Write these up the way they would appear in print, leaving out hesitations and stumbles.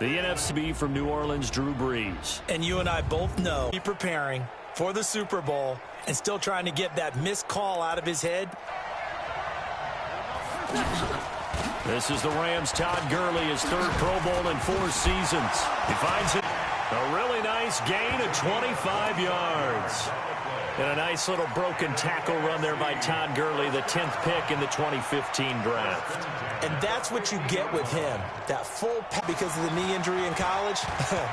The NFC from New Orleans, Drew Brees. And you and I both know he's preparing for the Super Bowl and still trying to get that missed call out of his head. This is the Rams' Todd Gurley, his third Pro Bowl in 4 seasons. He finds it. A really nice gain of 25 yards. And a nice little broken tackle run there by Todd Gurley, the 10th pick in the 2015 draft. And that's what you get with him. That full pass because of the knee injury in college.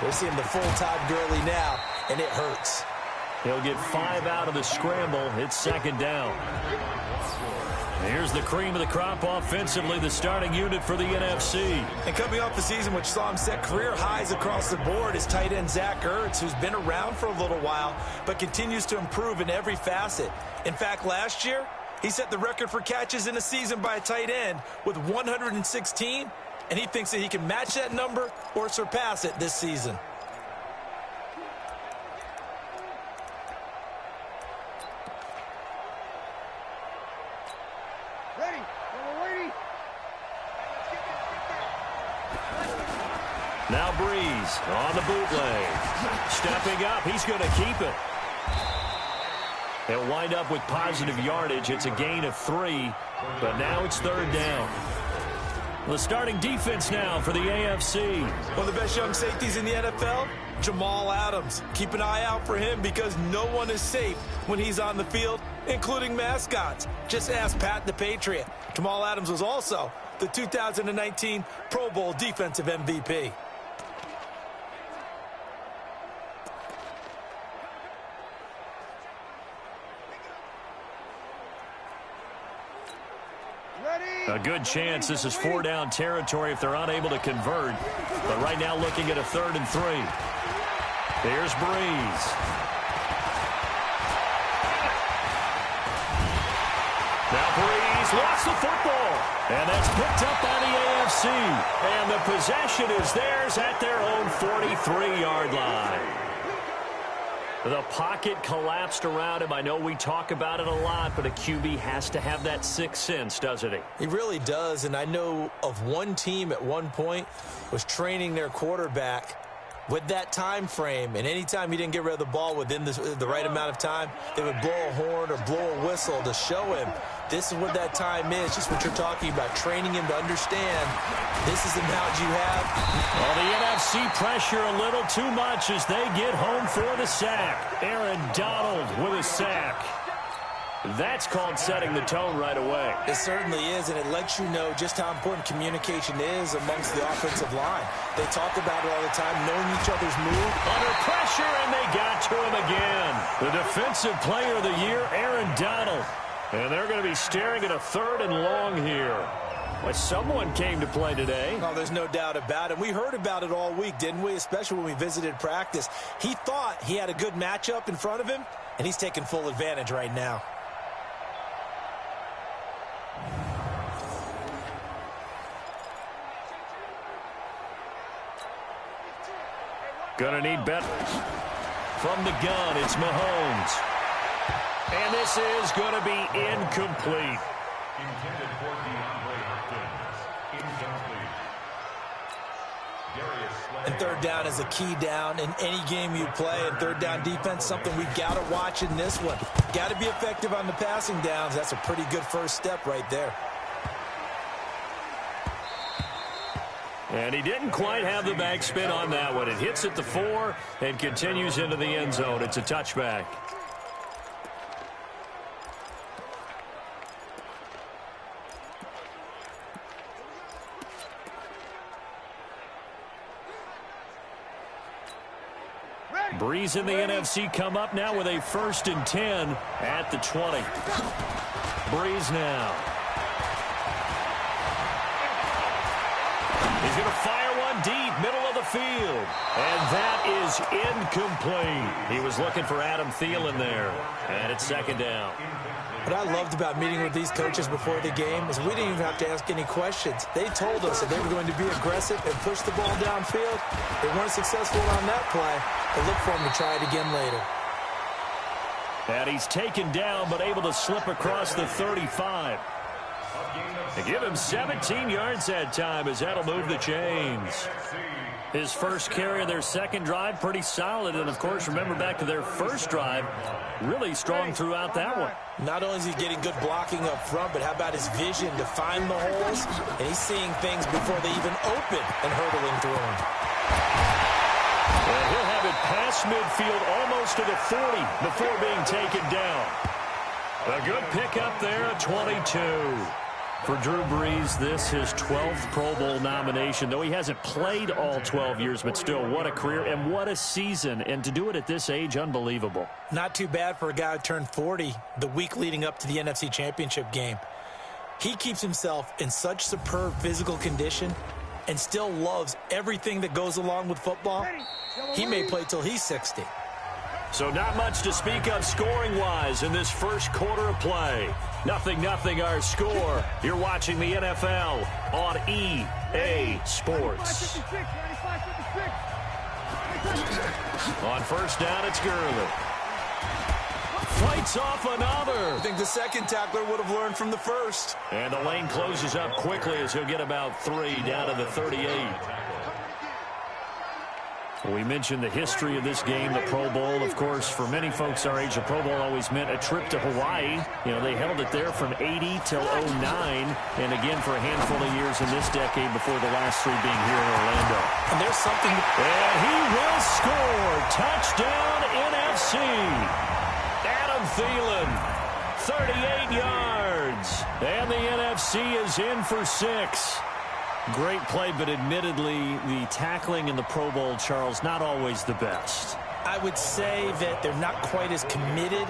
We're seeing the full Todd Gurley now, and it hurts. He'll get 5 out of the scramble. It's second down. Here's the cream of the crop offensively, the starting unit for the NFC. And coming off the season, which saw him set career highs across the board, is tight end Zach Ertz, who's been around for a little while, but continues to improve in every facet. In fact, last year, he set the record for catches in a season by a tight end with 116, and he thinks that he can match that number or surpass it this season. Now Brees on the bootleg. Stepping up, he's going to keep it. They'll wind up with positive yardage. It's a gain of 3, but now it's third down. The starting defense now for the AFC. One of the best young safeties in the NFL, Jamal Adams. Keep an eye out for him because no one is safe when he's on the field, including mascots. Just ask Pat the Patriot. Jamal Adams was also the 2019 Pro Bowl Defensive MVP. A good chance this is 4-down territory if they're unable to convert. But right now looking at a 3rd and 3. Here's Brees. Now Brees lost the football. And that's picked up by the AFC. And the possession is theirs at their own 43-yard line. The pocket collapsed around him. I know we talk about it a lot, but a QB has to have that sixth sense, doesn't he? He really does, and I know of one team at one point was training their quarterback with that time frame, and anytime he didn't get rid of the ball within the right amount of time, they would blow a horn or blow a whistle to show him this is what that time is, just what you're talking about, training him to understand this is the amount you have. Well, the NFC pressure a little too much as they get home for the sack. Aaron Donald with a sack. That's called setting the tone right away. It certainly is, and it lets you know just how important communication is amongst the offensive line. They talk about it all the time, knowing each other's move. Under pressure, and they got to him again. The defensive player of the year, Aaron Donald. And they're going to be staring at a 3rd and long here. Well, someone came to play today. Oh, there's no doubt about it. We heard about it all week, didn't we? Especially when we visited practice. He thought he had a good matchup in front of him, and he's taking full advantage right now. Gonna need better. From the gun, it's Mahomes. And this is going to be incomplete. Intended for DeAndre Hopkins. Incomplete. And third down is a key down in any game you play. And third down defense, something we've got to watch in this one. Got to be effective on the passing downs. That's a pretty good first step right there. And he didn't quite have the backspin on that one. It hits at the 4 and continues into the end zone. It's a touchback. Brees in the NFC come up now with a 1st and 10 at the 20. Brees now. He's going to fire one deep, middle of the field. And that is incomplete. He was looking for Adam Thielen there. And it's second down. What I loved about meeting with these coaches before the game is we didn't even have to ask any questions. They told us that they were going to be aggressive and push the ball downfield. They weren't successful on that play. They look for him to try it again later. And he's taken down but able to slip across the 35. They give him 17 yards that time as that'll move the chains. His first carry of their second drive, pretty solid. And, of course, remember back to their first drive, really strong throughout that one. Not only is he getting good blocking up front, but how about his vision to find the holes? And he's seeing things before they even open and hurdling through them. And he'll have it past midfield almost to the 40 before being taken down. A good pickup there at 22. For Drew Brees, this his 12th Pro Bowl nomination, though he hasn't played all 12 years, but still, what a career and what a season. And to do it at this age, unbelievable. Not too bad for a guy who turned 40 the week leading up to the NFC Championship game. He keeps himself in such superb physical condition and still loves everything that goes along with football. He may play till he's 60. So not much to speak of scoring-wise in this first quarter of play. 0-0 our score. You're watching the NFL on EA Sports. On first down, it's Gurley. Fights off another. I think the second tackler would have learned from the first. And the lane closes up quickly as he'll get about 3 down to the 38. We mentioned the history of this game, the Pro Bowl. Of course, for many folks our age, the Pro Bowl always meant a trip to Hawaii. You know, they held it there from 80 till 09, and again for a handful of years in this decade before the last 3 being here in Orlando. And there's something... And he will score. Touchdown, NFC. Adam Thielen, 38 yards. And the NFC is in for 6. Great play, but admittedly, the tackling in the Pro Bowl, Charles, not always the best. I would say that they're not quite as committed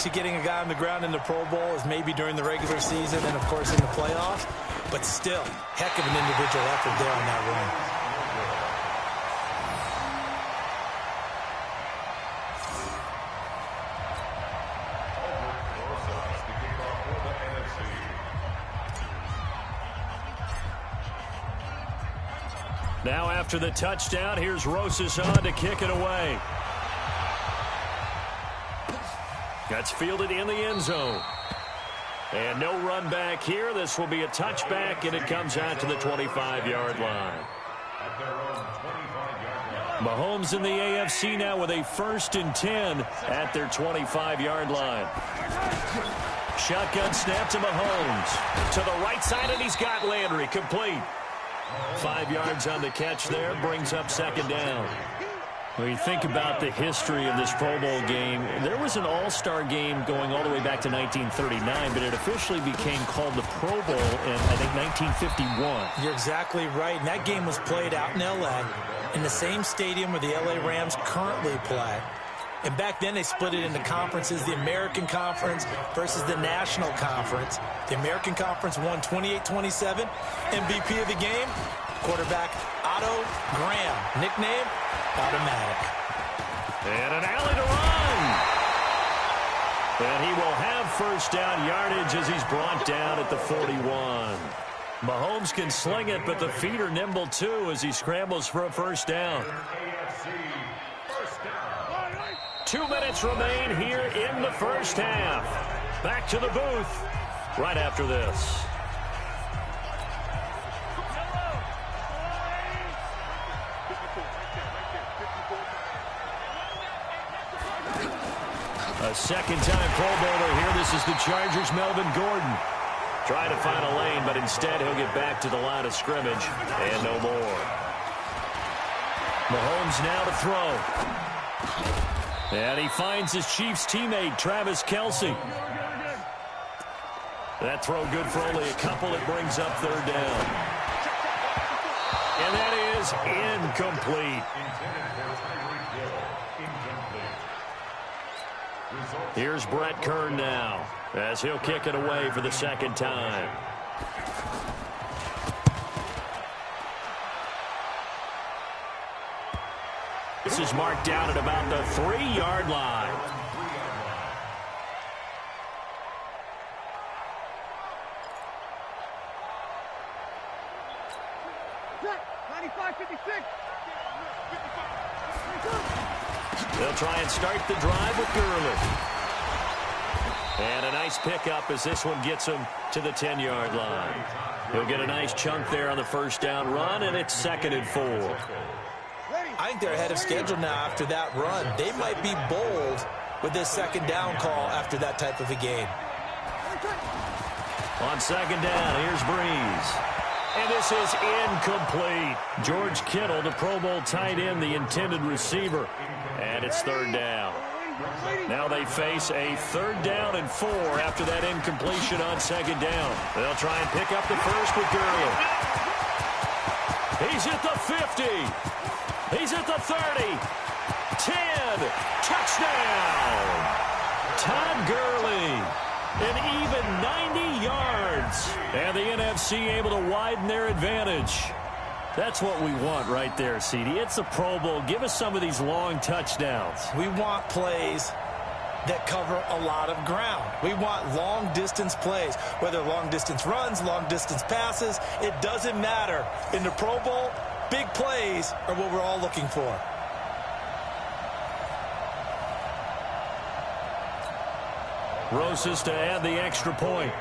to getting a guy on the ground in the Pro Bowl as maybe during the regular season and, of course, in the playoffs. But still, heck of an individual effort there on that run. Now after the touchdown, here's Rosas on to kick it away. That's fielded in the end zone. And no run back here. This will be a touchback, and it comes out to the 25-yard line. Mahomes in the AFC now with a 1st and 10 at their 25-yard line. Shotgun snap to Mahomes. To the right side, and he's got Landry complete. 5 yards on the catch there, brings up 2nd down. When you think about the history of this Pro Bowl game, there was an all-star game going all the way back to 1939, but it officially became called the Pro Bowl in, I think, 1951. You're exactly right, and that game was played out in L.A. in the same stadium where the L.A. Rams currently play. And back then, they split it into conferences, the American Conference versus the National Conference. The American Conference won 28-27. MVP of the game, quarterback Otto Graham. Nickname, Automatic. And an alley to run. And he will have 1st down yardage as he's brought down at the 41. Mahomes can sling it, but the feet are nimble, too, as he scrambles for a 1st down. 2 minutes remain here in the first half. Back to the booth right after this. A second-time Pro Bowler here. This is the Chargers' Melvin Gordon. Trying to find a lane, but instead he'll get back to the line of scrimmage and no more. Mahomes now to throw. And he finds his Chiefs teammate, Travis Kelce. That throw good for only a couple. It brings up 3rd down. And that is incomplete. Here's Brett Kern now as he'll kick it away for the 2nd time. This is marked down at about the 3-yard line. They'll try and start the drive with Gurley. And a nice pickup as this one gets him to the 10-yard line. He'll get a nice chunk there on the first down run, and it's 2nd and 4. I think they're ahead of schedule now after that run. They might be bold with this 2nd down call after that type of a game. On 2nd down, here's Breeze. And this is incomplete. George Kittle, the Pro Bowl tight end, the intended receiver. And it's 3rd down. Now they face a 3rd down and 4 after that incompletion on 2nd down. They'll try and pick up the first with Gurley. He's at the 50. He's at the 30. 10. Touchdown. Todd Gurley. An even 90 yards. And the NFC able to widen their advantage. That's what we want right there, CD. It's a Pro Bowl. Give us some of these long touchdowns. We want plays that cover a lot of ground. We want long-distance plays, whether long-distance runs, long-distance passes. It doesn't matter. In the Pro Bowl, big plays are what we're all looking for. Rosas to add the extra point.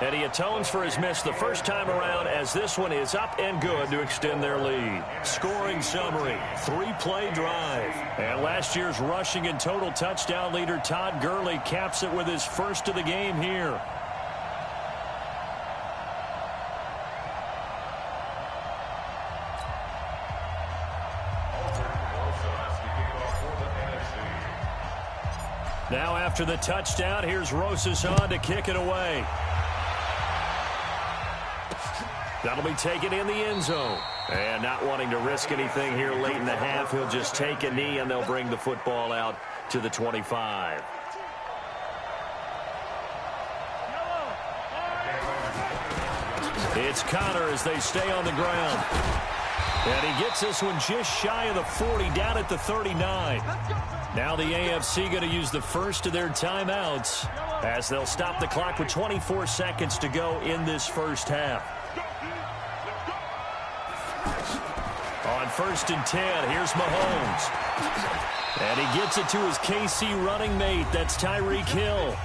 And he atones for his miss the first time around as this one is up and good to extend their lead. Scoring summary, 3-play drive. And last year's rushing and total touchdown leader Todd Gurley caps it with his first of the game here. Now after the touchdown, here's Rosas on to kick it away. That'll be taken in the end zone. And not wanting to risk anything here late in the half, he'll just take a knee and they'll bring the football out to the 25. It's Connor as they stay on the ground. And he gets this one just shy of the 40, down at the 39. Now the AFC going to use the first of their timeouts as they'll stop the clock with 24 seconds to go in this first half. On 1st and 10, here's Mahomes. And he gets it to his KC running mate. That's Tyreek Hill.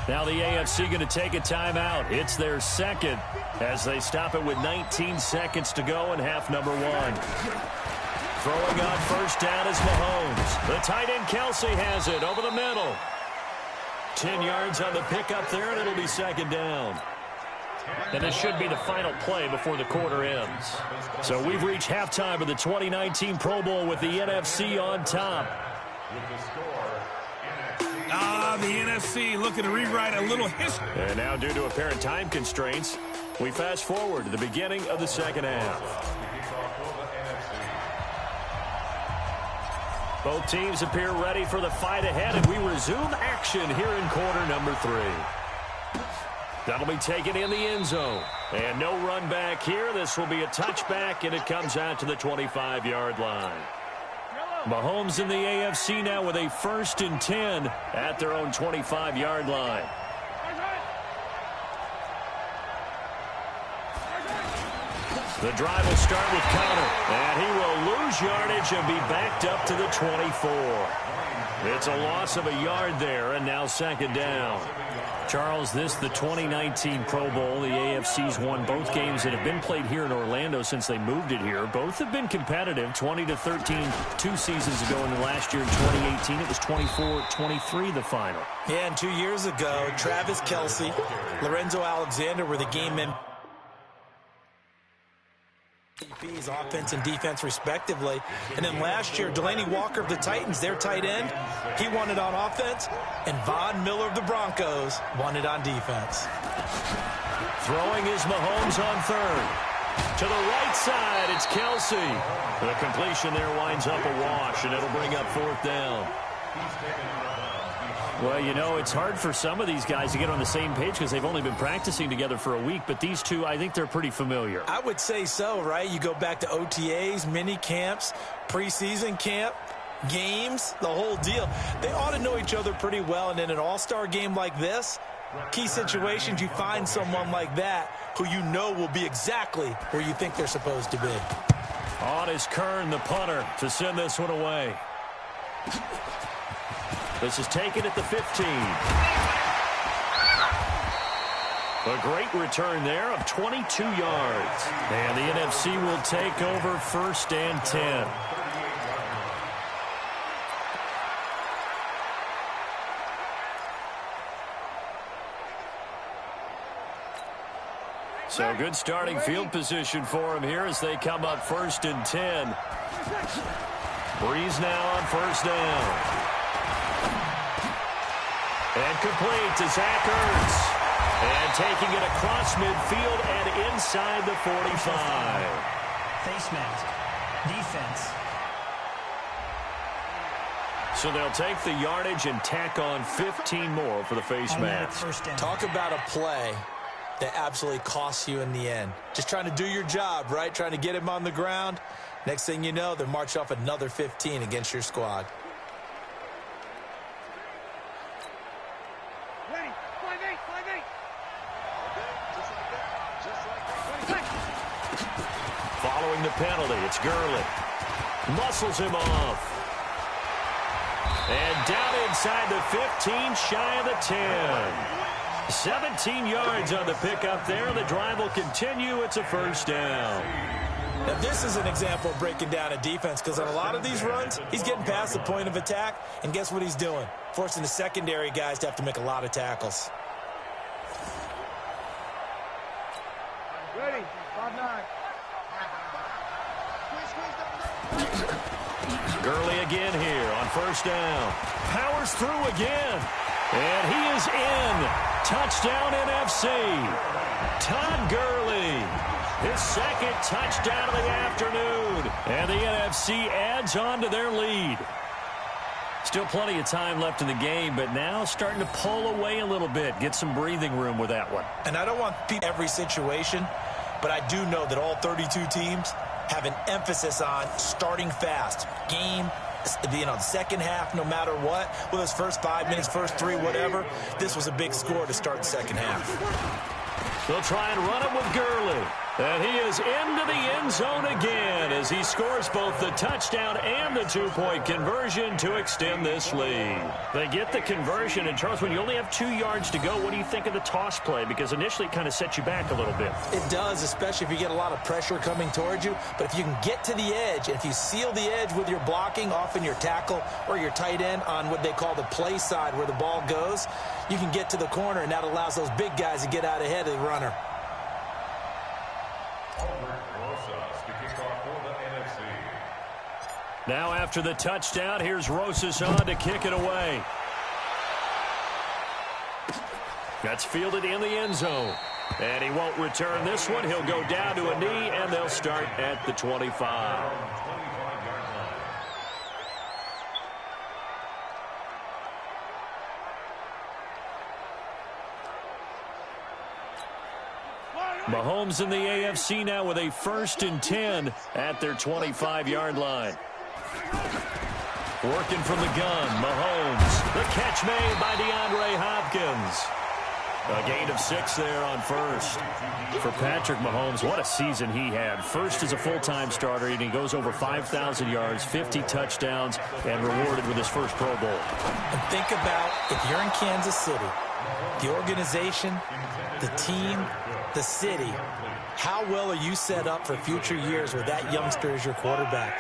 Now the AFC going to take a timeout. It's their second as they stop it with 19 seconds to go in half number 1. Throwing on first down is Mahomes. The tight end Kelsey has it over the middle. 10 yards on the pickup there, and it'll be 2nd down. And this should be the final play before the quarter ends. So we've reached halftime of the 2019 Pro Bowl with the NFC on top. The NFC looking to rewrite a little history. And now due to apparent time constraints, we fast forward to the beginning of the second half. Both teams appear ready for the fight ahead, and we resume action here in quarter number 3. That'll be taken in the end zone. And no run back here. This will be a touchback, and it comes out to the 25-yard line. Mahomes in the AFC now with a 1st and 10 at their own 25-yard line. The drive will start with Connor, and he will lose yardage and be backed up to the 24. It's a loss of a yard there, and now 2nd down. Charles, this the 2019 Pro Bowl. The AFC's won both games that have been played here in Orlando since they moved it here. Both have been competitive, 20-13 2 seasons ago, and last year in 2018 it was 24-23 the final. Yeah, and 2 years ago, Travis Kelce, Lorenzo Alexander were the game men. Offense and defense respectively. And then last year, Delaney Walker of the Titans, their tight end, he won it on offense, and Von Miller of the Broncos won it on defense. Throwing is Mahomes on 3rd. To the right side, it's Kelce. The completion there winds up a wash, and it'll bring up 4th down. Well, you know, it's hard for some of these guys to get on the same page because they've only been practicing together for a week, but these two, I think they're pretty familiar. I would say so, right? You go back to OTAs, mini camps, preseason camp, games, the whole deal. They ought to know each other pretty well, and in an all-star game like this, Key situations, you find someone like that who you know will be exactly where you think they're supposed to be. On is Kern, the punter, to send this one away. This is taken at the 15. A great return there of 22 yards. And the NFC will take over 1st and 10. So good starting field position for him here as they come up 1st and 10. Breeze now on 1st down. And complete to Zach Ertz. And taking it across midfield and inside the 45. Face mask. Defense. So they'll take the yardage and tack on 15 more for the face mask. Talk about a play that absolutely costs you in the end. Just trying to do your job, right? Trying to get him on the ground. Next thing you know, they're marching off another 15 against your squad. Ready, 5-8. Following the penalty, it's Gurley. Muscles him off. And down inside the 15, shy of the 10. 17 yards on the pickup there. The drive will continue. It's a 1st down. Now, this is an example of breaking down a defense because on a lot of these runs, he's getting past the point of attack, and guess what he's doing? Forcing the secondary guys to have to make a lot of tackles. Ready, 5-9. Gurley again here on 1st down. Powers through again. And he is in. Touchdown NFC. Todd Gurley. His 2nd touchdown of the afternoon. And the NFC adds on to their lead. Still plenty of time left in the game, but now starting to pull away a little bit. Get some breathing room with that one. And I don't want people in every situation, but I do know that all 32 teams have an emphasis on starting fast. Game, the second half, no matter what, whether it's first 5 minutes, first 3, whatever, this was a big score to start the second half. They'll try and run it with Gurley. And he is into the end zone again as he scores both the touchdown and the 2-point conversion to extend this lead. They get the conversion, and Charles, when you only have 2 yards to go, what do you think of the toss play? Because initially it kind of sets you back a little bit. It does, especially if you get a lot of pressure coming towards you. But if you can get to the edge, and if you seal the edge with your blocking, often your tackle or your tight end on what they call the play side where the ball goes, you can get to the corner, and that allows those big guys to get out ahead of the runner. Now after the touchdown, here's Rosas on to kick it away. That's fielded in the end zone. And he won't return this one. He'll go down to a knee, and they'll start at the 25. Mahomes in the AFC now with a 1st and 10 at their 25-yard line. Working from the gun, Mahomes. The catch made by DeAndre Hopkins. A gain of 6 there on 1st. For Patrick Mahomes, what a season he had. First as a full-time starter, and he goes over 5,000 yards, 50 touchdowns, and rewarded with his first Pro Bowl. And think about if you're in Kansas City, the organization, the team, the city, how well are you set up for future years with that youngster as your quarterback?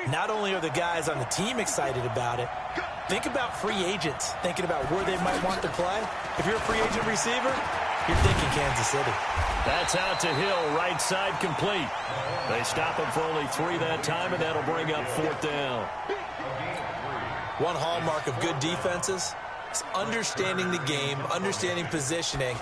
Not only are the guys on the team excited about it, think about free agents, thinking about where they might want to play. If you're a free agent receiver, you're thinking Kansas City. That's out to Hill, right side complete. They stop him for only 3 that time, and that'll bring up 4th down. One hallmark of good defenses is understanding the game, understanding positioning,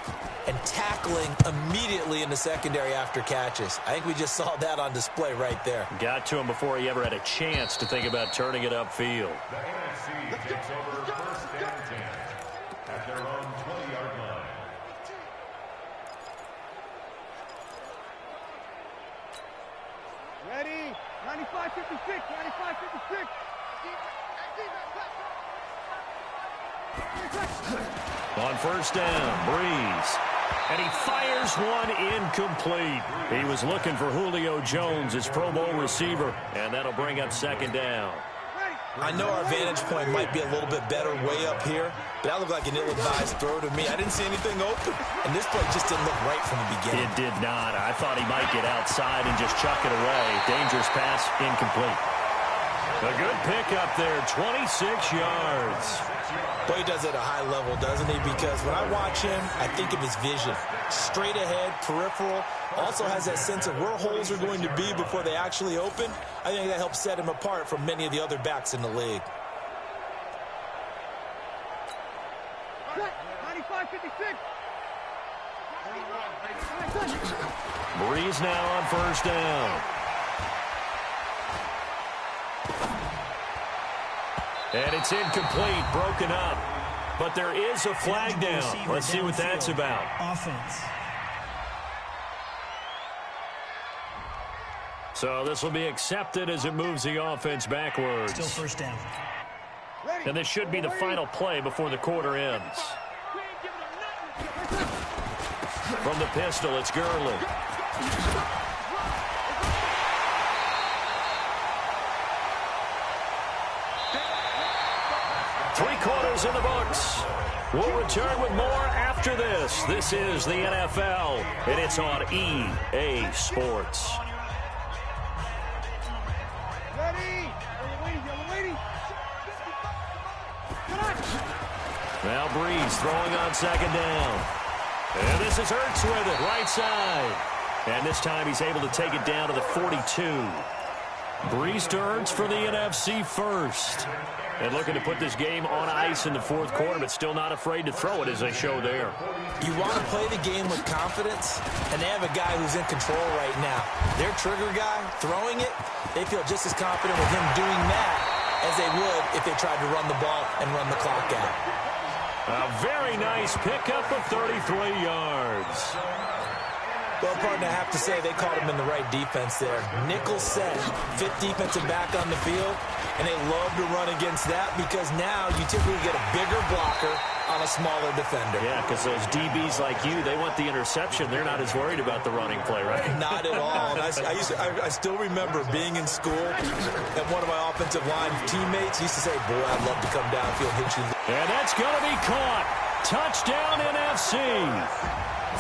and tackling immediately in the secondary after catches. I think we just saw that on display right there. Got to him before he ever had a chance to think about turning it upfield. The NFC takes over 1st and 10 at their own 20-yard line. Ready, 95-56, 95-56. On first down, Breeze. And he fires one incomplete. He was looking for Julio Jones, his Pro Bowl receiver, and that'll bring up second down. I know our vantage point might be a little bit better way up here, but that looked like an ill-advised throw to me. I didn't see anything open, and this play just didn't look right from the beginning. It did not. I thought he might get outside and just chuck it away. Dangerous pass, incomplete. A good pick up there, 26 yards. Boy, he does it at a high level, doesn't he? Because when I watch him, I think of his vision. Straight ahead, peripheral. Also has that sense of where holes are going to be before they actually open. I think that helps set him apart from many of the other backs in the league. 95-56. Breeze now on first down. And it's incomplete, broken up. But there is a flag down. Let's see what that's about. Offense. So this will be accepted as it moves the offense backwards. Still first down. And this should be the final play before the quarter ends. From the pistol, it's Gurley. Three quarters in the books. We'll return with more after this. This is the NFL, and it's on EA Sports. Now Breeze throwing on second down. And this is Ertz with it, right side. And this time he's able to take it down to the 42. Breeze to Ertz for the NFC first. And looking to put this game on ice in the fourth quarter, but still not afraid to throw it as they show there. You want to play the game with confidence, and they have a guy who's in control right now. Their trigger guy, throwing it, they feel just as confident with him doing that as they would if they tried to run the ball and run the clock out. A very nice pickup of 33 yards. Well, partner, I have to say they caught him in the right defense there. Nickel set, fifth defensive back on the field, and they love to run against that because now you typically get a bigger blocker on a smaller defender. Yeah, because those DBs like you, they want the interception. They're not as worried about the running play, right? Not at all. And I still remember being in school, and one of my offensive line teammates used to say, boy, I'd love to come downfield and hit you. And that's going to be caught. Touchdown NFC.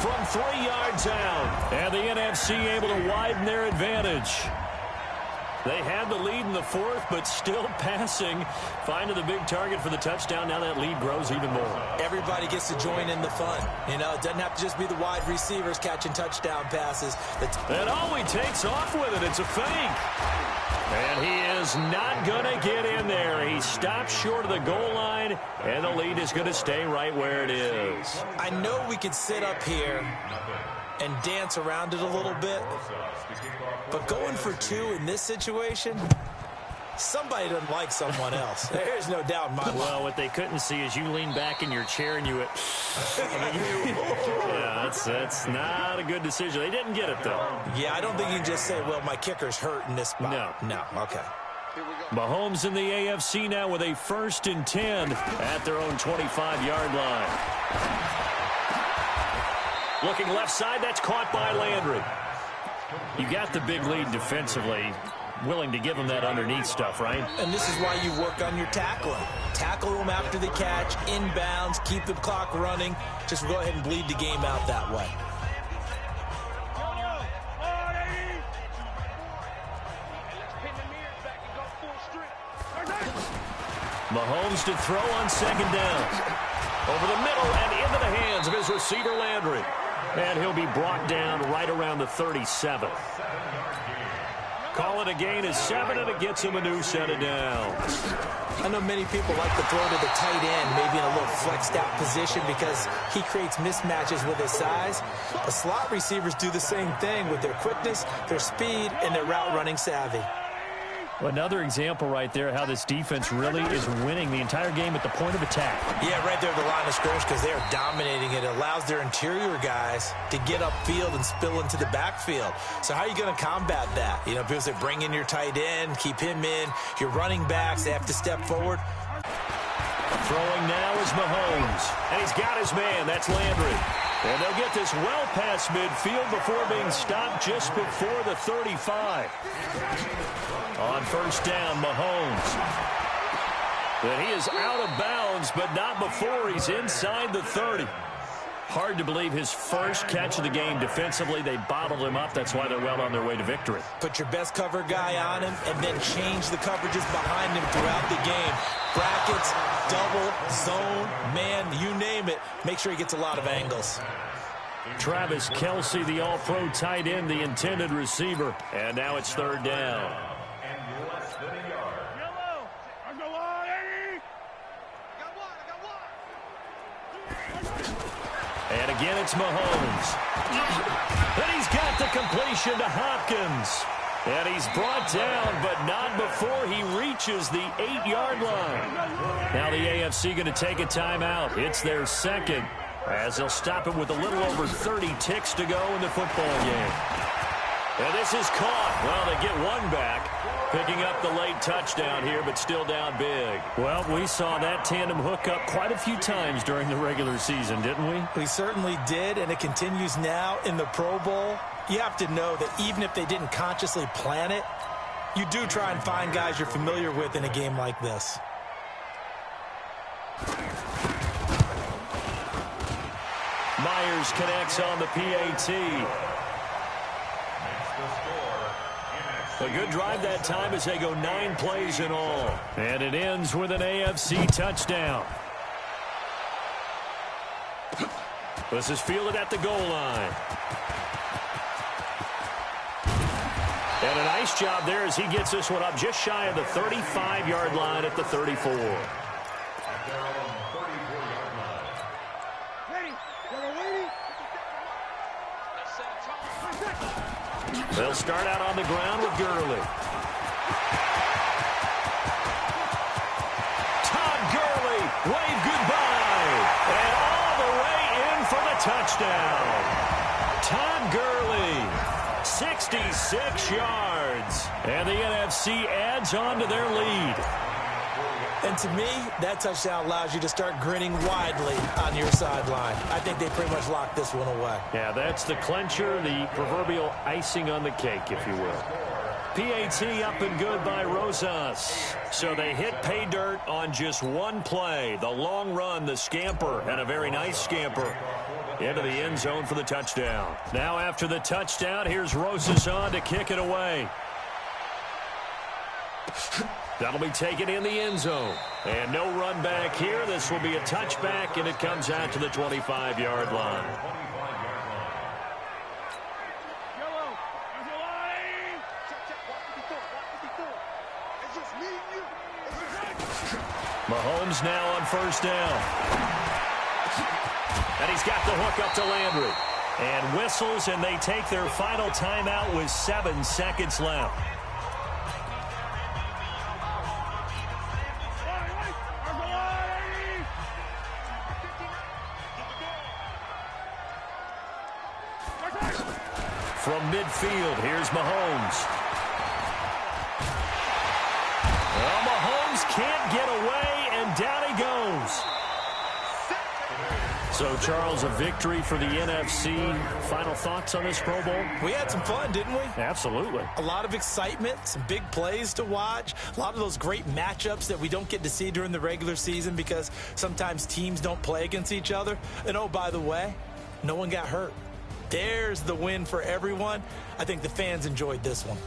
From 3 yards out. And the NFC able to widen their advantage. They had the lead in the fourth, but still passing. Finding the big target for the touchdown. Now that lead grows even more. Everybody gets to join in the fun. You know, it doesn't have to just be the wide receivers catching touchdown passes. And all he takes off with it, it's a fake. And he is not going to get in there. He stops short of the goal line, and the lead is going to stay right where it is. I know we could sit up here and dance around it a little bit, but going for two in this situation, somebody doesn't like someone else. There's no doubt in my mind. Well, what they couldn't see is you lean back in your chair and you went, yeah, that's not a good decision. They didn't get it, though. Yeah, I don't think you can just say, well, my kicker's hurt in this spot. No, okay. Mahomes in the AFC now with a 1st and 10 at their own 25-yard line. Looking left side, that's caught by Landry. You got the big lead defensively. Willing to give them that underneath stuff, right? And this is why you work on your tackling. Tackle them after the catch, inbounds, keep the clock running. Just go ahead and bleed the game out that way. Mahomes to throw on second down. Over the middle and into the hands of his receiver, Landry. And he'll be brought down right around the 37. Call it a gain of 7, and it gets him a new set of downs. I know many people like to throw to the tight end, maybe in a little flexed out position because he creates mismatches with his size. But slot receivers do the same thing with their quickness, their speed, and their route running savvy. Well, another example right there how this defense really is winning the entire game at the point of attack. Yeah, right there at the line of scrimmage because they are dominating it. It allows their interior guys to get upfield and spill into the backfield. So how are you going to combat that? You know, people say bring in your tight end, keep him in. Your running backs, they have to step forward. Throwing now is Mahomes. And he's got his man. That's Landry. And they'll get this well past midfield before being stopped just before the 35. On first down, Mahomes. But he is out of bounds, but not before he's inside the 30. Hard to believe his first catch of the game defensively. They bottled him up. That's why they're well on their way to victory. Put your best cover guy on him and then change the coverages behind him throughout the game. Brackets, double, zone, man, you name it. Make sure he gets a lot of angles. Travis Kelce, the all-pro tight end, the intended receiver. And now it's third down. And less than a yard. Yellow. I got one, Eddie. And again, it's Mahomes. And he's got the completion to Hopkins. And he's brought down, but not before he reaches the 8-yard line. Now the AFC going to take a timeout. It's their second, as they'll stop it with a little over 30 ticks to go in the football game. And this is caught. Well, they get one back, picking up the late touchdown here, but still down big. Well, we saw that tandem hook up quite a few times during the regular season, didn't we? We certainly did, and it continues now in the Pro Bowl. You have to know that even if they didn't consciously plan it, you do try and find guys you're familiar with in a game like this. Myers connects on the PAT. A good drive that time as they go 9 plays in all. And it ends with an AFC touchdown. This is fielded at the goal line. And a nice job there as he gets this one up just shy of the 35-yard line at the 34. They'll start out on the ground with Gurley. Todd Gurley, wave goodbye. And all the way in for the touchdown. Todd Gurley, 66 yards. And the NFC adds on to their lead. And to me, that touchdown allows you to start grinning widely on your sideline. I think they pretty much locked this one away. Yeah, that's the clincher, the proverbial icing on the cake, if you will. PAT up and good by Rosas. So they hit pay dirt on just one play. The long run, the scamper, and a very nice scamper into the end zone for the touchdown. Now after the touchdown, here's Rosas on to kick it away. That'll be taken in the end zone. And no run back here. This will be a touchback, and it comes out to the 25-yard line. Mahomes now on first down. And he's got the hook up to Landry. And whistles, and they take their final timeout with 7 seconds left. From midfield, here's Mahomes. Well, Mahomes can't get away, and down he goes. So, Charles, a victory for the NFC. Final thoughts on this Pro Bowl? We had some fun, didn't we? Absolutely. A lot of excitement, some big plays to watch, a lot of those great matchups that we don't get to see during the regular season because sometimes teams don't play against each other. And, oh, by the way, no one got hurt. There's the win for everyone. I think the fans enjoyed this one.